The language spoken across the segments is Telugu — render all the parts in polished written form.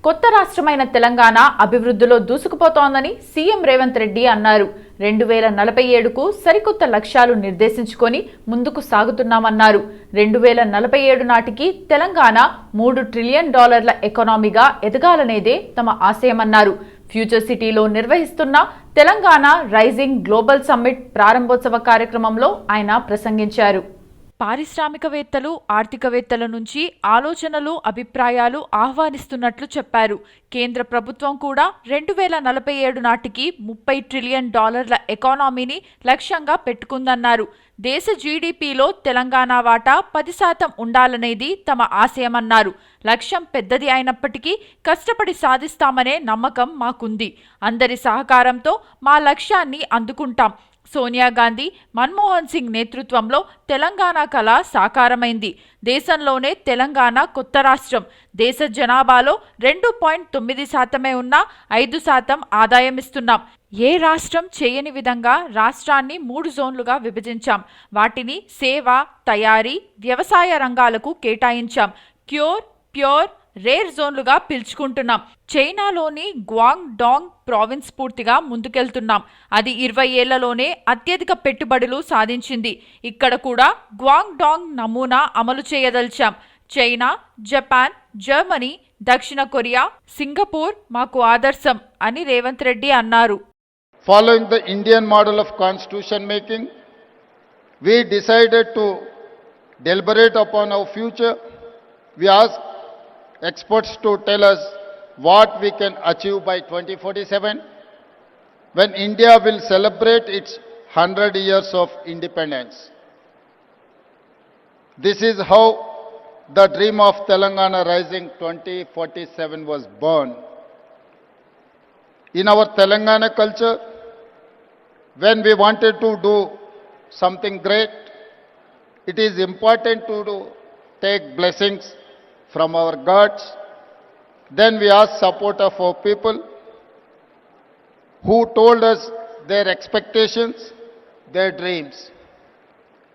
కొత్త రాష్ట్రమైన తెలంగాణ అభివృద్ధిలో దూసుకుపోతోందని సీఎం రేవంత్ రెడ్డి అన్నారు. 2047కు సరికొత్త లక్ష్యాలు నిర్దేశించుకొని ముందుకు సాగుతున్నామన్నారు. 2047 నాటికి తెలంగాణ $3 ట్రిలియన్ ఎకానమీగా ఎదగాలనేదే తమ ఆశయమన్నారు. ఫ్యూచర్ సిటీలో నిర్వహిస్తున్న తెలంగాణ రైజింగ్ గ్లోబల్ సమ్మిట్ ప్రారంభోత్సవ కార్యక్రమంలో ఆయన ప్రసంగించారు. పారిశ్రామికవేత్తలు, ఆర్థికవేత్తల నుంచి ఆలోచనలు, అభిప్రాయాలు ఆహ్వానిస్తున్నట్లు చెప్పారు. కేంద్ర ప్రభుత్వం కూడా 2047 నాటికి $30 ట్రిలియన్ ఎకానమీని లక్ష్యంగా పెట్టుకుందన్నారు. దేశ జీడీపీలో తెలంగాణ వాటా 10% ఉండాలనేది తమ ఆశయమన్నారు. లక్ష్యం పెద్దది అయినప్పటికీ కష్టపడి సాధిస్తామనే నమ్మకం మాకుంది. అందరి సహకారంతో మా లక్ష్యాన్ని అందుకుంటాం. సోనియా గాంధీ, మన్మోహన్ సింగ్ నేతృత్వంలో తెలంగాణ కళ సాకారమైంది. దేశంలోనే తెలంగాణ కొత్త రాష్ట్రం. దేశ జనాభాలో 2.9% ఉన్న 5% ఆదాయం ఇస్తున్నాం. ఏ రాష్ట్రం చేయని విధంగా రాష్ట్రాన్ని 3 జోన్లుగా విభజించాం. వాటిని సేవ, తయారీ, వ్యవసాయ రంగాలకు కేటాయించాం. క్యూర్, ప్యూర్, రేర్ జోన్లుగా పిలుచుకుంటున్నాం. చైనాలోని గ్వాంగ్ డాంగ్ ప్రావిన్స్ పూర్తిగా ముందుకెళ్తున్నాం. అది 20 ఏళ్లలోనే అత్యధిక పెట్టుబడులు సాధించింది. ఇక్కడ కూడా గ్వాంగ్ డాంగ్ నమూనా అమలు చేయదలిచాం. చైనా, జపాన్, జర్మనీ, దక్షిణ కొరియా, సింగపూర్ మాకు ఆదర్శం అని రేవంత్ రెడ్డి అన్నారు. Following the Indian model of constitution making, we decided to deliberate upon our future. We asked experts to tell us what we can achieve by 2047, when India will celebrate its 100 years of independence. This is how the dream of Telangana Rising 2047 was born. In our Telangana culture, when we wanted to do something great, it is important to take blessings from our gods. Then we asked support of our people who told us their expectations, their dreams.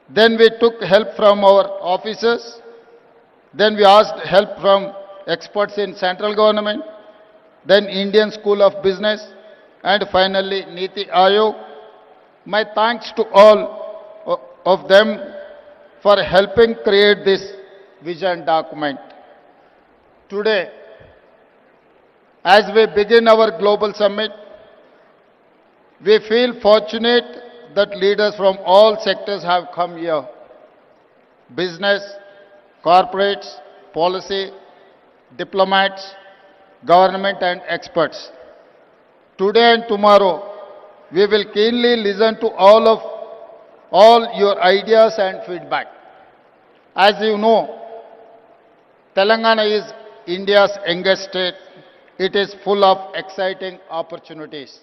Then we took help from our officers. Then we asked help from experts in central government, then Indian School of Business, and finally Niti Aayog. My thanks to all of them for helping create this vision document. Today, as we begin our global summit, we feel fortunate that leaders from all sectors have come here. Business, corporates, policy, diplomats, government and experts. Today and tomorrow, we will keenly listen to all your ideas and feedback. As you know, Telangana is India's youngest state. It is full of exciting opportunities.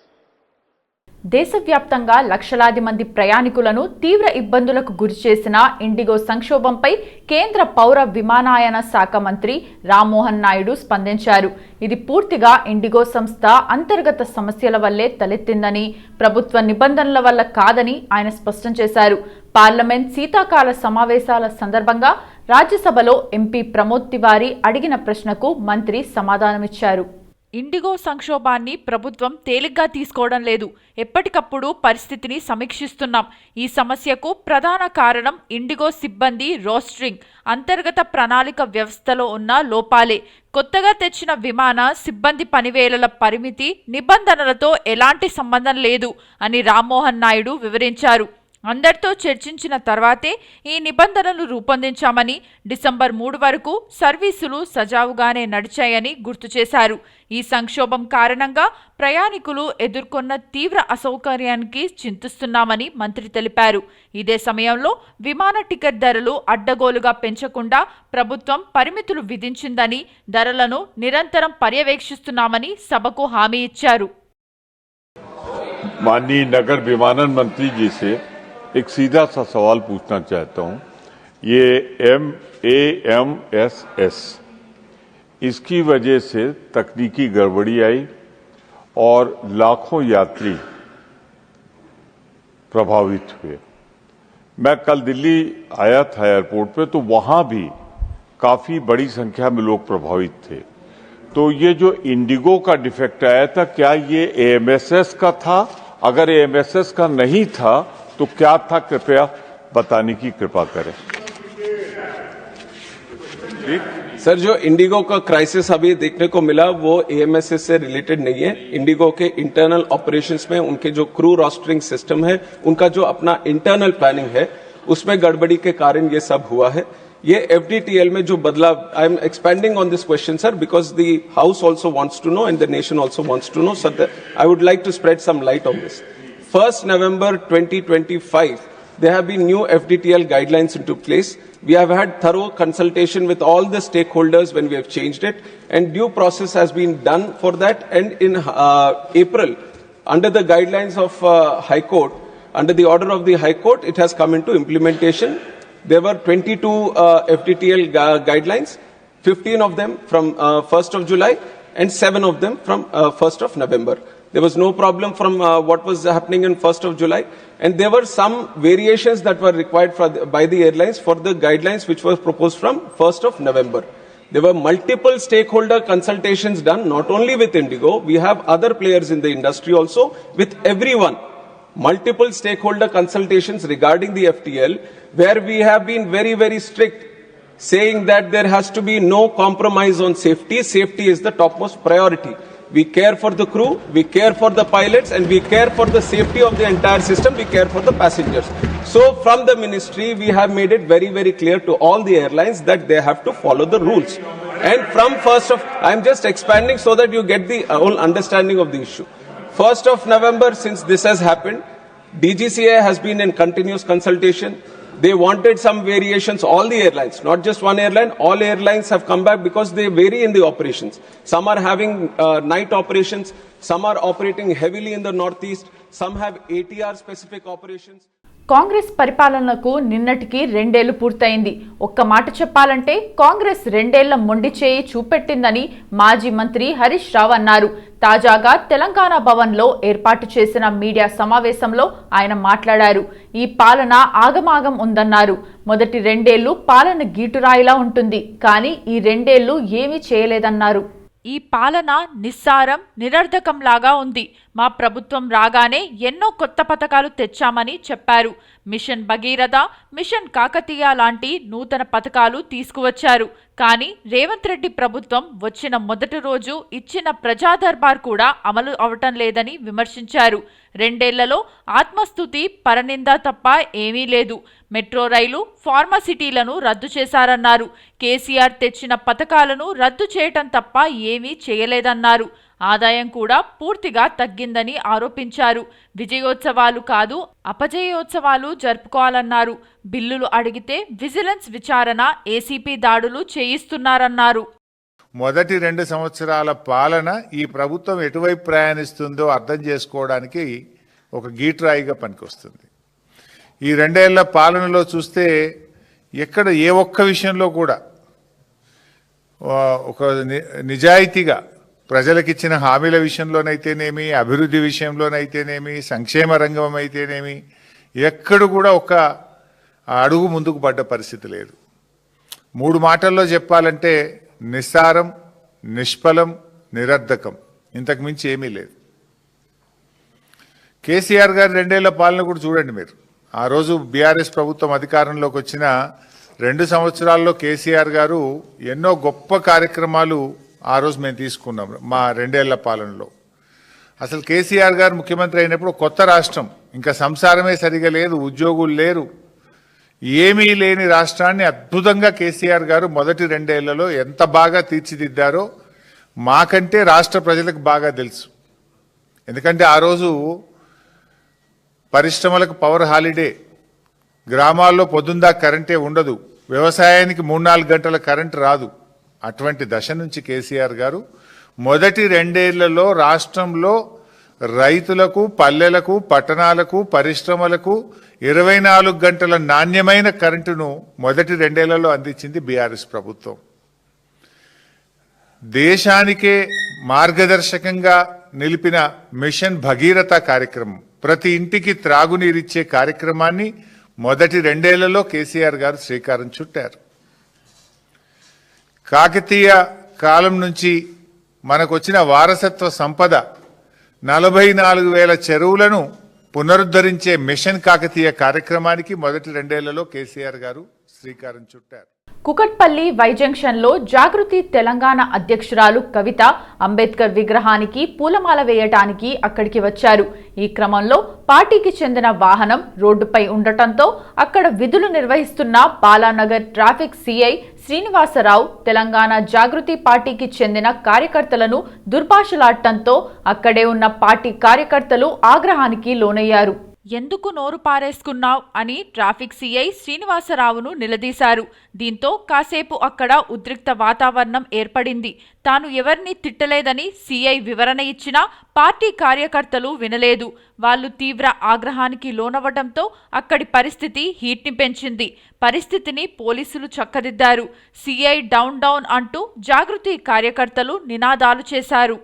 దేశవ్యాప్తంగా లక్షలాది మంది ప్రయాణికులను తీవ్ర ఇబ్బందులకు గురిచేసిన ఇండిగో సంక్షోభంపై కేంద్ర పౌర విమానయాన శాఖ మంత్రి రామ్మోహన్ నాయుడు స్పందించారు. ఇది పూర్తిగా ఇండిగో సంస్థ అంతర్గత సమస్యల వల్లే తలెత్తిందని, ప్రభుత్వ నిబంధనల వల్ల కాదని ఆయన స్పష్టం చేశారు. పార్లమెంట్ శీతాకాల సమావేశాల సందర్భంగా రాజ్యసభలో ఎంపీ ప్రమోద్ తివారీ అడిగిన ప్రశ్నకు మంత్రి సమాధానమిచ్చారు. ఇండిగో సంక్షోభాన్ని ప్రభుత్వం తేలిగ్గా తీసుకోవడం లేదు. ఎప్పటికప్పుడు పరిస్థితిని సమీక్షిస్తున్నాం. ఈ సమస్యకు ప్రధాన కారణం ఇండిగో సిబ్బంది రోస్టరింగ్, అంతర్గత ప్రణాళిక వ్యవస్థలో ఉన్న లోపాలే. కొత్తగా తెచ్చిన విమాన సిబ్బంది పనివేళల పరిమితి నిబంధనలతో ఎలాంటి సంబంధం లేదు అని రామ్మోహన్ నాయుడు వివరించారు. అందరితో చర్చించిన తర్వాతే ఈ నిబంధనలు రూపొందించామని, డిసెంబర్ 3 వరకు సర్వీసులు సజావుగానే నడిచాయని గుర్తు చేశారు. ఈ సంక్షోభం కారణంగా ప్రయాణికులు ఎదుర్కొన్న తీవ్ర అసౌకర్యానికి చింతిస్తున్నామని మంత్రి తెలిపారు. ఇదే సమయంలో విమాన టికెట్ ధరలు అడ్డగోలుగా పెంచకుండా ప్రభుత్వం పరిమితులు విధించిందని, ధరలను నిరంతరం పర్యవేక్షిస్తున్నామని సభకు హామీ ఇచ్చారు. माननीय नगर विमानन मंत्री जी से एक सीधा सा सवाल पूछना चाहता हूं। ये MAMSS, इसकी वजह से तकनीकी गड़बड़ी आई और लाखों यात्री प्रभावित हुए। मैं कल दिल्ली आया था एयरपोर्ट पे, तो वहां भी काफी बड़ी संख्या में लोग प्रभावित थे। तो ये जो इंडिगो का डिफेक्ट आया था, क्या ये एएमएसएस का था? अगर एएमएसएस का नहीं था तो क्या था, कृपया बताने की कृपा करें। सर, जो इंडिगो का क्राइसिस अभी देखने को मिला वो एएमएसएस से रिलेटेड नहीं है। इंडिगो के इंटरनल ऑपरेशंस में उनके जो क्रू रोस्टरिंग सिस्टम है, उनका जो अपना इंटरनल प्लानिंग है, उसमें गड़बड़ी के कारण ये सब हुआ है। ये एफडीटीएल में जो बदलाव, I am expanding on this question sir because the house also wants to know and the nation also wants to know, sir I would like to spread some light on this. 1st November 2025, there have been new FDTL guidelines into place. We have had thorough consultation with all the stakeholders when we have changed it, and due process has been done for that. And in April, under the guidelines of High Court, under the order of the High Court, it has come into implementation. There were 22 FDTL guidelines, 15 of them from 1st of July, and 7 of them from 1st of November. There was no problem from what was happening in 1st of July. And there were some variations that were required by the airlines for the guidelines which were proposed from 1st of November. There were multiple stakeholder consultations done, not only with Indigo. We have other players in the industry also, with everyone. Multiple stakeholder consultations regarding the FTL, where we have been very, very strict, saying that there has to be no compromise on safety. Safety is the topmost priority. We care for the crew, we care for the pilots, and we care for the safety of the entire system, we care for the passengers. So from the ministry, we have made it very, very clear to all the airlines that they have to follow the rules. And from 1st of, I'm just expanding so that you get the whole understanding of the issue. 1st of November, since this has happened, DGCA has been in continuous consultation. They wanted some variations, all the airlines, not just one airline, all airlines have come back because they vary in the operations. Some are having night operations, some are operating heavily in the northeast, some have ATR specific operations. Congress పరిపాలనకు నిన్నటికి 2 ఏళ్లు పూర్తయింది. ఒక్క మాట చెప్పాలంటే కాంగ్రెస్ 2 ఏళ్ల మొండి చేయి చూపెట్టిందని మాజీ మంత్రి హరీష్ రావు అన్నారు. తాజాగా తెలంగాణ భవన్లో ఏర్పాటు చేసిన మీడియా సమావేశంలో ఆయన మాట్లాడారు. ఈ పాలన ఆగమాగం ఉందన్నారు. మొదటి 2 ఏళ్లు పాలన గీటురాయిలా ఉంటుంది, కానీ ఈ 2 ఏళ్లు ఏమీ చేయలేదన్నారు. ఈ పాలన నిస్సారం, నిరర్ధకంలాగా ఉంది. మా ప్రభుత్వం రాగానే ఎన్నో కొత్త పథకాలు తెచ్చామని చెప్పారు. మిషన్ భగీరథ, మిషన్ కాకతీయ లాంటి నూతన పథకాలు తీసుకువచ్చారు. కానీ రేవంత్ రెడ్డి ప్రభుత్వం వచ్చిన మొదటి రోజు ఇచ్చిన ప్రజా దర్బార్ కూడా అమలు అవటం లేదని విమర్శించారు. 2 ఏళ్లలో ఆత్మస్తుతి, పరనింద తప్ప ఏమీ లేదు. మెట్రో రైలు, ఫార్మాసిటీలను రద్దు చేశారన్నారు. కేసీఆర్ తెచ్చిన పథకాలను రద్దు చేయటం తప్ప ఏమీ చేయలేదన్నారు. ఆదాయం కూడా పూర్తిగా తగ్గిందని ఆరోపించారు. విజయోత్సవాలు కాదు, అపజయోత్సవాలు జరుపుకోవాలన్నారు. బిల్లులు అడిగితే విజిలెన్స్ విచారణ, ఏసీపీ దాడులు చేయిస్తున్నారన్నారు. మొదటి 2 సంవత్సరాల పాలన ఈ ప్రభుత్వం ఎటువైపు ప్రయాణిస్తుందో అర్థం చేసుకోవడానికి ఒక గీట్రాయిగా పనికొస్తుంది. ఈ 2 ఏళ్ల పాలనలో చూస్తే ఎక్కడ ఏ ఒక్క విషయంలో కూడా ఒక నిజాయితీగా ప్రజలకిచ్చిన హామీల విషయంలోనైతేనేమి, అభివృద్ధి విషయంలోనైతేనేమి, సంక్షేమ రంగం అయితేనేమి, ఎక్కడ కూడా ఒక అడుగు ముందుకు పడ్డ పరిస్థితి లేదు. 3 మాటల్లో చెప్పాలంటే నిస్సారం, నిష్ఫలం, నిరర్ధకం, ఇంతకు మించి ఏమీ లేదు. కేసీఆర్ గారి 2 ఏళ్ల పాలన కూడా చూడండి మీరు. ఆ రోజు బీఆర్ఎస్ ప్రభుత్వం అధికారంలోకి వచ్చిన 2 సంవత్సరాల్లో కేసీఆర్ గారు ఎన్నో గొప్ప కార్యక్రమాలు ఆ రోజు మేము తీసుకున్నాం. మా 2 ఏళ్ల పాలనలో అసలు కేసీఆర్ గారు ముఖ్యమంత్రి అయినప్పుడు కొత్త రాష్ట్రం, ఇంకా సంసారమే సరిగా లేదు, ఉద్యోగులు లేరు, ఏమీ లేని రాష్ట్రాన్ని అద్భుతంగా కేసీఆర్ గారు మొదటి 2 ఏళ్లలో ఎంత బాగా తీర్చిదిద్దారో మాకంటే రాష్ట్ర ప్రజలకు బాగా తెలుసు. ఎందుకంటే ఆ రోజు పరిశ్రమలకు పవర్ హాలిడే, గ్రామాల్లో పొద్దుందా కరెంటే ఉండదు, వ్యవసాయానికి 3-4 గంటల కరెంట్ రాదు. అటువంటి దశ నుంచి కేసీఆర్ గారు మొదటి 2 ఏళ్లలో రాష్ట్రంలో రైతులకు, పల్లెలకు, పట్టణాలకు, పరిశ్రమలకు 24 గంటల నాణ్యమైన కరెంటును మొదటి 2 ఏళ్లలో అందించింది బీఆర్ఎస్ ప్రభుత్వం. దేశానికే మార్గదర్శకంగా నిలిపిన మిషన్ భగీరథ కార్యక్రమం, ప్రతి ఇంటికి త్రాగునీరిచ్చే కార్యక్రమాన్ని మొదటి 2 ఏళ్లలో కేసీఆర్ గారు శ్రీకారం చుట్టారు. కాకతీయ కాలం నుంచి మనకొచ్చిన వారసత్వ సంపద 44,000 చెరువులను పునరుద్ధరించే మిషన్ కాకతీయ కార్యక్రమానికి మొదటి 2 ఏళ్లలో కేసీఆర్ గారు శ్రీకారం చుట్టారు. కుకట్పల్లి వై జంక్షన్లో జాగృతి తెలంగాణ అధ్యక్షురాలు కవిత అంబేద్కర్ విగ్రహానికి పూలమాల వేయటానికి అక్కడికి వచ్చారు. ఈ క్రమంలో పార్టీకి చెందిన వాహనం రోడ్డుపై ఉండటంతో అక్కడ విధులు నిర్వహిస్తున్న బాలానగర్ ట్రాఫిక్ సిఐ శ్రీనివాసరావు తెలంగాణ జాగృతి పార్టీకి చెందిన కార్యకర్తలను దుర్భాషలాడటంతో అక్కడే ఉన్న పార్టీ కార్యకర్తలు ఆగ్రహానికి లోనయ్యారు. ఎందుకు నోరు పారేసుకున్నావ్ అని ట్రాఫిక్ సిఐ శ్రీనివాసరావును నిలదీశారు. దీంతో కాసేపు అక్కడ ఉద్రిక్త వాతావరణం ఏర్పడింది. తాను ఎవరిని తిట్టలేదని సిఐ వివరణ ఇచ్చినా పార్టీ కార్యకర్తలు వినలేదు. వాళ్లు తీవ్ర ఆగ్రహానికి లోనవ్వడంతో అక్కడి పరిస్థితి హీట్ని పెంచింది. పరిస్థితిని పోలీసులు చక్కదిద్దారు. సిఐ డౌన్ డౌన్ అంటూ జాగృతి కార్యకర్తలు నినాదాలు చేశారు.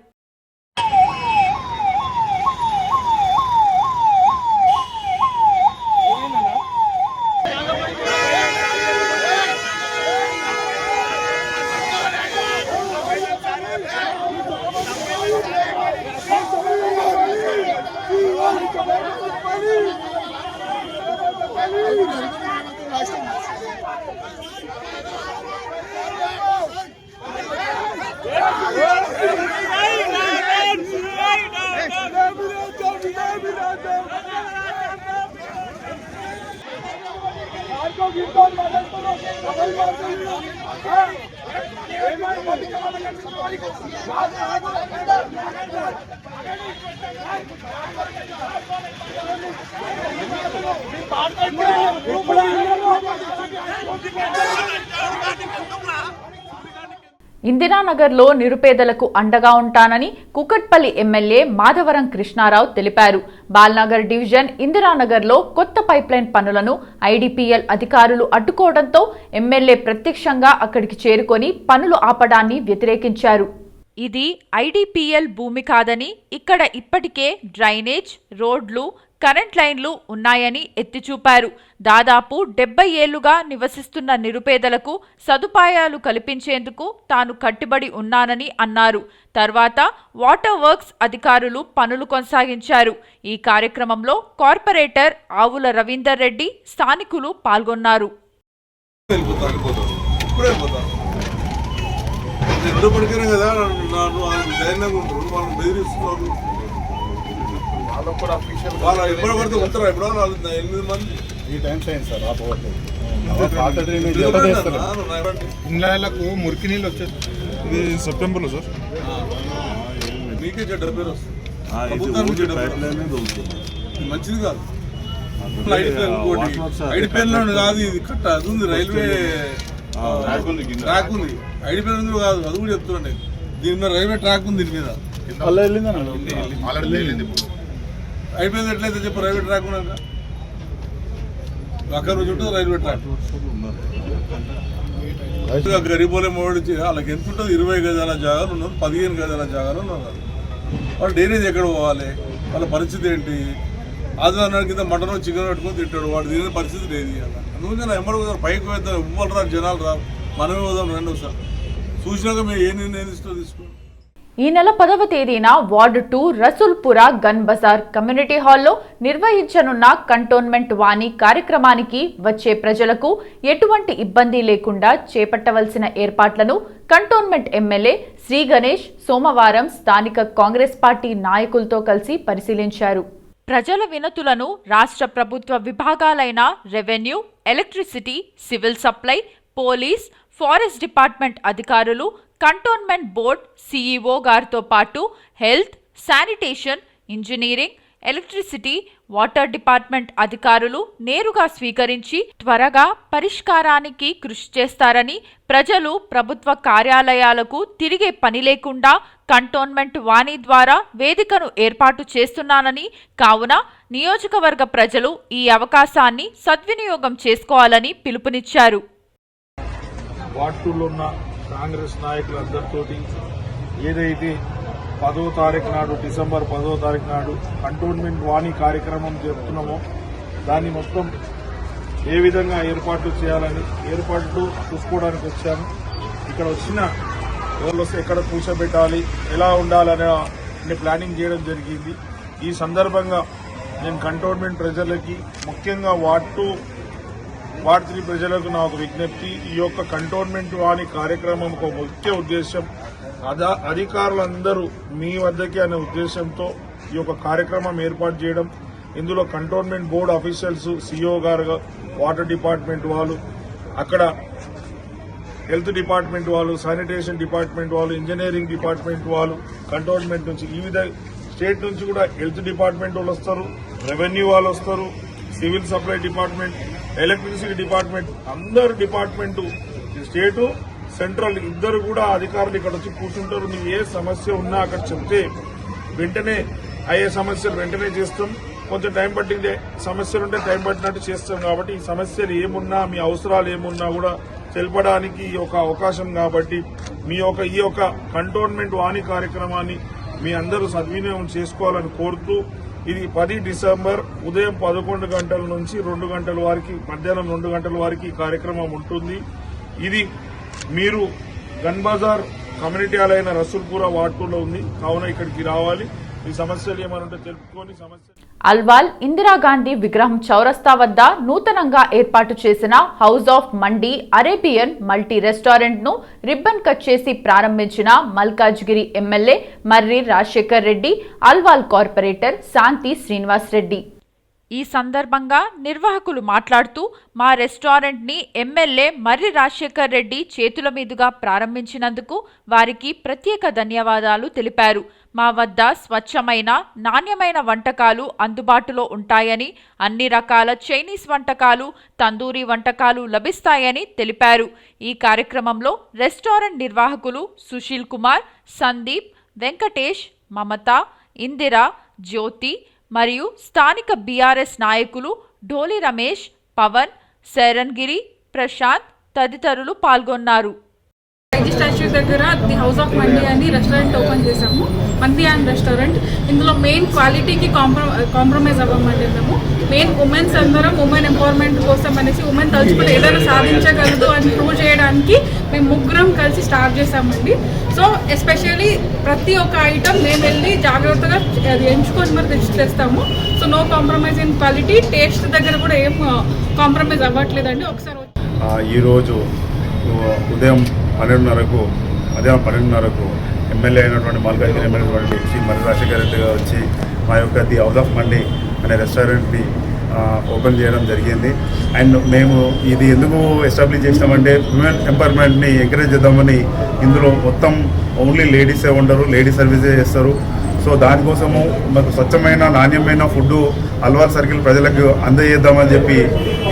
ఇందిరానగర్లో నిరుపేదలకు అండగా ఉంటానని కుకట్పల్లి ఎమ్మెల్యే మాధవరం కృష్ణారావు తెలిపారు. బాల్నగర్ డివిజన్ ఇందిరానగర్లో కొత్త పైప్లైన్ పనులను ఐడిపిఎల్ అధికారులు అడ్డుకోవడంతో ఎమ్మెల్యే ప్రత్యక్షంగా అక్కడికి చేరుకొని పనులు ఆపడాన్ని వ్యతిరేకించారు. ఇది ఐడిపిఎల్ భూమి కాదని, ఇక్కడ ఇప్పటికే డ్రైనేజ్, రోడ్లు, కరెంట్ లైన్లు ఉన్నాయని ఎత్తిచూపారు. దాదాపు 70 ఏళ్లుగా నివసిస్తున్న నిరుపేదలకు సదుపాయాలు కల్పించేందుకు తాను కట్టుబడి ఉన్నానని అన్నారు. తర్వాత వాటర్ వర్క్స్ అధికారులు పనులు కొనసాగించారు. ఈ కార్యక్రమంలో కార్పొరేటర్ ఆవుల రవీందర్ రెడ్డి, స్థానికులు పాల్గొన్నారు. ఇళ్ళకు మురికి నీళ్ళు వచ్చేది సెప్టెంబర్లో సార్. మీకే చెడ్డ పేరు మంచిది కాదు. ఐడిపిఎల్ కాదు, ఇది కట్ట అది ఉంది, రైల్వే ట్రాక్ ఉంది. ఐడిపిఎల్ ఉంది కాదు, అది కూడా చెప్తున్నాండి. దీని మీద రైల్వే ట్రాక్ ఉంది. దీని మీద ఐడిపిఎల్ ఎట్లయితే చెప్పు, రైల్వే ట్రాక్ ఉన్నాక అక్కడ చుట్టూ రైల్వే ట్రాక్. గరీబోలే మోడించి వాళ్ళకి ఎంత ఉంటుంది? 20 గజాల జాగాలు ఉన్నారు, 15 గజాల జాగాలు ఉన్నారు. వాళ్ళు డ్రైనేజ్ ఎక్కడ పోవాలి? వాళ్ళ పరిస్థితి ఏంటి? ఆదివారం కింద మటన్ చికెన్ పెట్టుకొని తింటాడు వాడు. దీని పరిస్థితి లేదు. అందుకని ఎంబడి పైకి వేద్దాం, ఇవ్వాలి రాదు, జనాలు రాదు, మనమే పోదాం. రెండోసారి చూసినాక మేము ఏ నిర్ణయం తీసుకోండి. ఈ నెల 10వ తేదీన వార్డు 2 రసూల్పుర గన్ బజార్ కమ్యూనిటీ హాల్లో నిర్వహించనున్న కంటోన్మెంట్ వాణి కార్యక్రమానికి వచ్చే ప్రజలకు ఎటువంటి ఇబ్బంది లేకుండా చేపట్టవలసిన ఏర్పాట్లను కంటోన్మెంట్ ఎమ్మెల్యే శ్రీ గణేష్ సోమవారం స్థానిక కాంగ్రెస్ పార్టీ నాయకులతో కలిసి పరిశీలించారు. ప్రజల వినతులను రాష్ట్ర ప్రభుత్వ విభాగాలైన revenue, electricity, civil supply, police, forest department అధికారులు, కంటోన్మెంట్ బోర్డ్ సిఇఓ గారితో పాటు health, sanitation, engineering, electricity, water department అధికారులు నేరుగా స్వీకరించి త్వరగా పరిష్కారానికి కృషి చేస్తారని, ప్రజలు ప్రభుత్వ కార్యాలయాలకు తిరిగే పని లేకుండా కంటోన్మెంట్ వాణి ద్వారా వేదికను ఏర్పాటు చేస్తున్నానని, కావున నియోజకవర్గ ప్రజలు ఈ అవకాశాన్ని సద్వినియోగం చేసుకోవాలని పిలుపునిచ్చారు. కాంగ్రెస్ నాయకులందరితో ఏదైతే 10వ తారీఖు నాడు, డిసెంబర్ 10వ తారీఖు నాడు కంటోన్మెంట్ వాణి కార్యక్రమం జరుపుతున్నామో దాన్ని మొత్తం ఏ విధంగా ఏర్పాట్లు చేయాలని ఏర్పాట్లు చూసుకోవడానికి వచ్చాము. ఇక్కడ వచ్చిన ఎవరు వస్తే ఎక్కడ కూర్చోబెట్టాలి, ఎలా ఉండాలనే ప్లానింగ్ చేయడం జరిగింది. ఈ సందర్భంగా నేను కంటోన్మెంట్ ప్రజలకి, ముఖ్యంగా వార్డ్ 2, వార్డ్ 3 ప్రజలకు నాకు విజ్ఞప్తి. ఈ యొక్క కంటోన్మెంట్ వాణి కార్యక్రమం ఒక ముఖ్య ఉద్దేశం అధికారులందరూ మీ వద్దకే అనే ఉద్దేశంతో ఈ యొక్క కార్యక్రమం ఏర్పాటు చేయడం. ఇందులో కంటోన్మెంట్ బోర్డు ఆఫీషియల్స్, సిఇఓ గారు, వాటర్ డిపార్ట్మెంట్ వాళ్ళు, అక్కడ హెల్త్ డిపార్ట్మెంట్ వాళ్ళు, శానిటేషన్ డిపార్ట్మెంట్ వాళ్ళు, ఇంజనీరింగ్ డిపార్ట్మెంట్ వాళ్ళు, కంటోన్మెంట్ నుంచి వివిధ స్టేట్ నుంచి కూడా హెల్త్ డిపార్ట్మెంట్ వాళ్ళు వస్తారు, రెవెన్యూ వాళ్ళు వస్తారు, civil supply department, electricity department, అందరు డిపార్ట్మెంట్, స్టేటు సెంట్రల్ ఇద్దరు కూడా అధికారులు ఇక్కడ వచ్చి కూర్చుంటారు. మీకు ఏ సమస్య ఉన్నా అక్కడ చెప్తే వెంటనే అయ్యే సమస్యలు వెంటనే చేస్తాం. కొంచెం టైం పట్టిందే సమస్యలు ఉంటే టైం పట్టినట్టు చేస్తాం. కాబట్టి ఈ సమస్యలు ఏమున్నా, మీ అవసరాలు ఏమున్నా కూడా తెలపడానికి ఒక అవకాశం. కాబట్టి మీ ఈ యొక్క కంటోన్మెంట్ వాణి కార్యక్రమాన్ని మీ అందరూ సద్వినియోగం చేసుకోవాలని కోరుతూ, ఇది 10 డిసెంబర్ ఉదయం 11 గంటల నుంచి 2 గంటల వరకు, మధ్యాహ్నం 2 గంటల వరకు ఈ కార్యక్రమం ఉంటుంది. ఇది మీరు గన్ బజార్ కమ్యూనిటీ హాల్ అయిన రసూల్పురా వార్డ్ 2లో ఉంది. కావున ఇక్కడికి రావాలి. ఈ సమస్యలు ఏమనుంటే తెలుపుకొని అల్వాల్ ఇందిరాగాంధీ విగ్రహం చౌరస్తా వద్ద నూతనంగా ఏర్పాటు చేసిన house of mandi Arabian multi restaurant ను రిబ్బన్ కట్ చేసి ప్రారంభించిన మల్కాజ్గిరి ఎమ్మెల్యే మర్రి రాజశేఖర్ రెడ్డి, అల్వాల్ కార్పొరేటర్ శాంతి శ్రీనివాస్ రెడ్డి. ఈ సందర్భంగా నిర్వాహకులు మాట్లాడుతూ, మా రెస్టారెంట్ ని ఎమ్మెల్యే మర్రి రాజశేఖర్ రెడ్డి చేతుల మీదుగా ప్రారంభించినందుకు వారికి ప్రత్యేక ధన్యవాదాలు తెలిపారు. మా వద్ద స్వచ్ఛమైన, నాణ్యమైన వంటకాలు అందుబాటులో ఉంటాయని, అన్ని రకాల చైనీస్ వంటకాలు, తందూరీ వంటకాలు లభిస్తాయని తెలిపారు. ఈ కార్యక్రమంలో రెస్టారెంట్ నిర్వాహకులు సుశీల్ కుమార్, సందీప్, వెంకటేష్, మమత, ఇందిర, జ్యోతి మరియు స్థానిక బీఆర్ఎస్ నాయకులు ఢోలి రమేష్, పవన్, శరణ్గిరి, ప్రశాంత్ తదితరులు పాల్గొన్నారు. స్టాచ్యూ దగ్గర ది హౌస్ ఆఫ్ మండీ అని రెస్టారెంట్ ఓపెన్ చేశాము. Mandi and restaurant. ఇందులో మెయిన్ క్వాలిటీకి కాంప్రమైజ్ అవ్వమండి. మేము మెయిన్ ఉమెన్స్ అందరం ఉమెన్ ఎంపవర్మెంట్ కోసం అనేసి, ఉమెన్ తలుచుకుని ఏదైనా సాధించగలదు అని ప్రూవ్ చేయడానికి మేము ముగ్గురం కలిసి స్టార్ట్ చేశామండి. సో ఎస్పెషల్లీ ప్రతి ఒక్క ఐటమ్ మేము వెళ్ళి జాగ్రత్తగా ఎంచుకొని మరి తెస్తాము. So no compromise in quality. Taste దగ్గర కూడా ఏం కాంప్రమైజ్ అవ్వట్లేదండి. ఒకసారి ఈరోజు ఉదయం 12:30కు ఎమ్మెల్యే అయినటువంటి మల్కాజ్గిరి ఎమ్మెల్యే శ్రీ మర్రి రాజశేఖర్ రెడ్డి గారు వచ్చి మా యొక్క ది హౌస్ ఆఫ్ మండీ అనే రెస్టారెంట్ని ఓపెన్ చేయడం జరిగింది. అండ్ మేము ఇది ఎందుకు ఎస్టాబ్లిష్ చేసినామంటే ఉమెన్ ఎంపవర్మెంట్ని ఎంకరేజ్ చేద్దామని. ఇందులో మొత్తం ఓన్లీ లేడీసే ఉండరు, లేడీస్ సర్వీసే చేస్తారు. సో దానికోసము మాకు స్వచ్ఛమైన, నాణ్యమైన ఫుడ్ అల్వాల్ సర్కిల్ ప్రజలకు అందజేద్దామని చెప్పి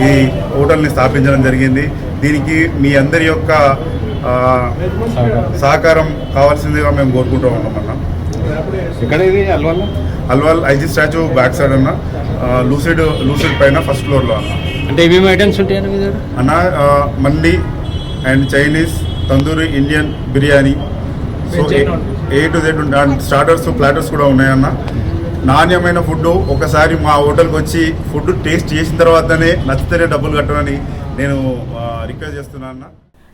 ఈ హోటల్ని స్థాపించడం జరిగింది. దీనికి మీ అందరి యొక్క సహకారం కావాల్సిందిగా మేము కోరుకుంటూ ఉన్నామన్నా. ఇక్కడ ఇది Alwal IG statue back side అన్న, లూసిడ్ పైన ఫస్ట్ ఫ్లోర్లో అన్న. అంటే ఏమేమి ఐటమ్స్ ఉంటాయి అన్న? Mandi and Chinese, tandoori, Indian biryani, so A to Z and starters, platters కూడా ఉన్నాయన్న. నాణ్యమైన ఫుడ్. ఒకసారి మా హోటల్కి వచ్చి ఫుడ్ టేస్ట్ చేసిన తర్వాతనే నచ్చితేనే డబ్బులు కట్టమని నేను రిక్వెస్ట్ చేస్తున్నాను అన్న.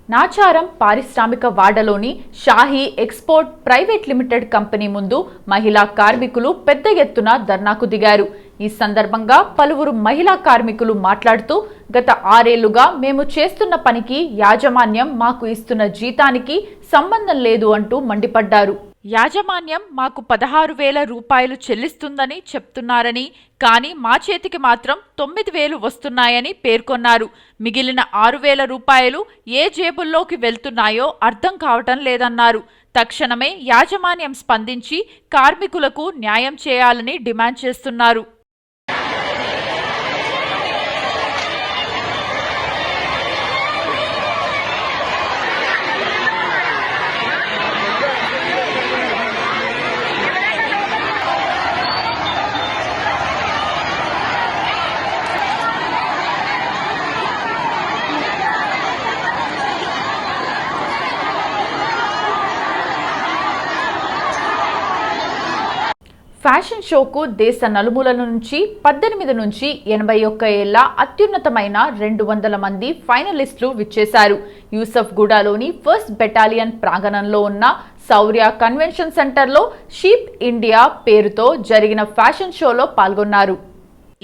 నాచారం పారిశ్రామిక వాడలోని Shahi export private limited company ముందు మహిళా కార్మికులు పెద్ద ఎత్తున ధర్నాకు దిగారు. ఈ సందర్భంగా పలువురు మహిళా కార్మికులు మాట్లాడుతూ, గత 6 ఏళ్లుగా మేము చేస్తున్న పనికి యాజమాన్యం మాకు ఇస్తున్న జీతానికి సంబంధం లేదు అంటూ మండిపడ్డారు. యాజమాన్యం మాకు 16,000 రూపాయలు చెల్లిస్తుందని చెప్తున్నారని, కానీ మా చేతికి మాత్రం 9,000 వస్తున్నాయని పేర్కొన్నారు. మిగిలిన 6,000 రూపాయలు ఏ జేబుల్లోకి వెళ్తున్నాయో అర్థం కావటం లేదన్నారు. తక్షణమే యాజమాన్యం స్పందించి కార్మికులకు న్యాయం చేయాలని డిమాండ్ చేస్తున్నారు. ఫ్యాషన్ షోకు దేశ నలుమూలల నుంచి 18 నుంచి 81 ఏళ్ల అత్యున్నతమైన 200 మంది ఫైనలిస్టులు విచ్చేశారు. యూసఫ్ గూడలోని ఫస్ట్ బెటాలియన్ ప్రాంగణంలో ఉన్న శౌర్య కన్వెన్షన్ సెంటర్లో షీప్ ఇండియా పేరుతో జరిగిన ఫ్యాషన్ షోలో పాల్గొన్నారు.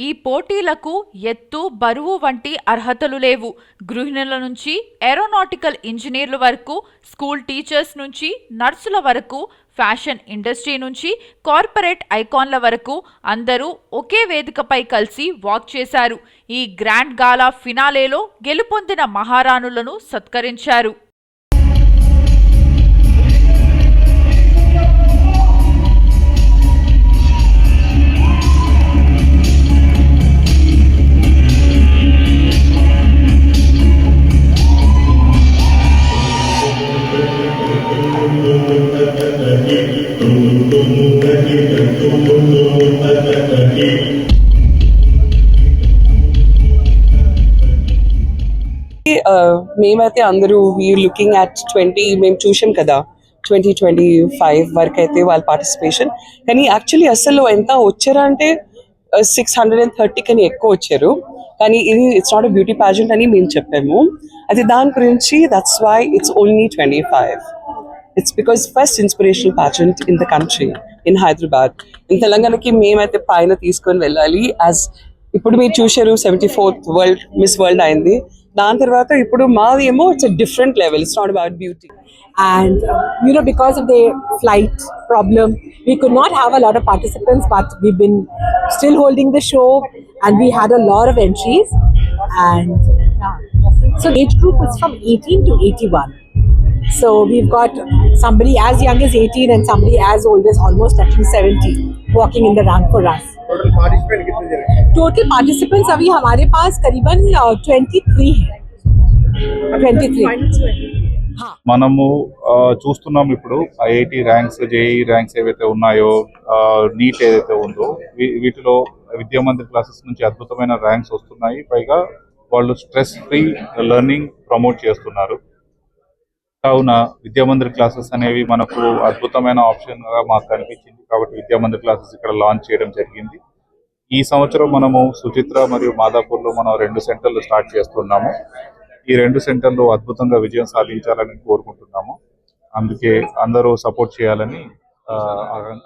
ఈ పోటీలకు ఎత్తు, బరువు వంటి అర్హతలు లేవు. గృహిణుల నుంచి ఏరోనాటికల్ ఇంజనీర్ల వరకు, స్కూల్ టీచర్స్ నుంచి నర్సుల వరకు, ఫ్యాషన్ ఇండస్ట్రీ నుంచి కార్పొరేట్ ఐకాన్ల వరకు అందరూ ఒకే వేదికపై కలిసి వాక్ చేశారు. ఈ గ్రాండ్ గాలా ఫినాలేలో గెలుపొందిన మహారాణులను సత్కరించారు. మేమైతే అందరూ వీఆర్ లుకింగ్ అట్ 20 మేము చూసాం కదా 2025 వరకు అయితే వాళ్ళ పార్టిసిపేషన్. కానీ యాక్చువల్లీ అసలు ఎంత వచ్చారా అంటే 630 కని ఎక్కువ వచ్చారు. కానీ ఇది it's not a beauty pageant అని మేము చెప్పాము. అది దాని గురించి that's why it's only 25. It's because first inspirational pageant in the country, in Hyderabad. In Telanganaki, మేమైతే పైన తీసుకొని వెళ్ళాలి. యాజ్ ఇప్పుడు మీరు చూశారు 74th వరల్డ్ మిస్ వరల్డ్ అయింది. దాని తర్వాత ఇప్పుడు మాది ఏమో it's a different level. It's not about beauty. And because of the flight problem, we could not have a lot of participants, but we've been still holding the show and we had a lot of entries. And so age group is from 18 to 81. So we've got somebody as young as 18 and somebody as old as almost touching 70 walking in the rank for us. Total participants अभी हमारे पास करीबन 23 हैं. 23. మనము చూస్తున్నాం ఇప్పుడు ఐఐటి ర్యాంక్స్, జేఈ ర్యాంక్స్ ఏవైతే ఉన్నాయో, నీట్ ఏదైతే ఉందో వీటిలో విద్యామంత్రి క్లాసెస్ నుంచి అద్భుతమైన ర్యాంక్స్ వస్తున్నాయి. పైగా వాళ్ళు స్ట్రెస్ ఫ్రీ లెర్నింగ్ ప్రమోట్ చేస్తున్నారు. కావున విద్యామంత్రి క్లాసెస్ అనేవి మనకు అద్భుతమైన ఆప్షన్గా మాకు కనిపించింది. కాబట్టి విద్యామంత్రి క్లాసెస్ ఇక్కడ లాంచ్ చేయడం జరిగింది. ఈ సంవత్సరం మనము సుచిత్ర మరియు మాదాపూర్లో మనం 2 సెంటర్లు స్టార్ట్ చేస్తున్నాము. ఈ 2 సెంటర్లు అద్భుతంగా విజయం సాధించాలని కోరుకుంటున్నాము. అందుకే అందరూ సపోర్ట్ చేయాలని